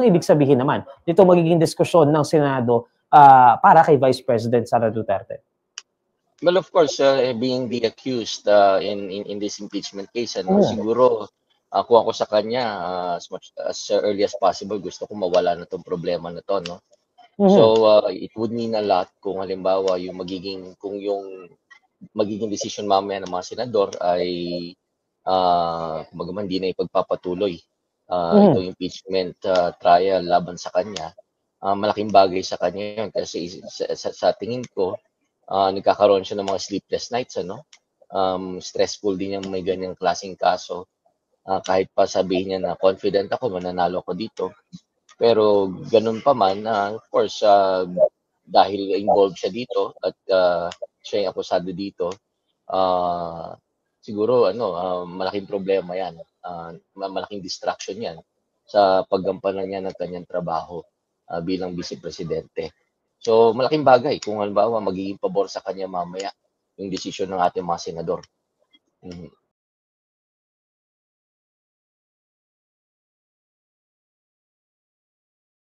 anong ibig sabihin naman nito magiging diskusyon ng Senado para kay Vice President Sara Duterte? Well, of course, being the accused in this impeachment case, siguro kung ako sa kanya, as much as early as possible, gusto ko mawala na tong problema na to, no? So, it would mean a lot kung halimbawa kung yung magiging decision mamaya ng mga senador ay kumbaga hindi na ipagpapatuloy itong impeachment trial laban sa kanya. Malaking bagay sa kanya yun kasi sa tingin ko, nagkakaroon siya ng mga sleepless nights, stressful din yung may ganyang klaseng kaso. Kahit pa sabihin niya na confident ako, mananalo ako dito. Pero ganun pa man, of course, dahil involved siya dito at siya yung akusado dito, siguro malaking problema yan. Malaking distraction yan sa paggampanan niya ng kanyang trabaho bilang Vice Presidente. So, malaking bagay kung halimbawa magiging pabor sa kanya mamaya yung desisyon ng ating mga senador.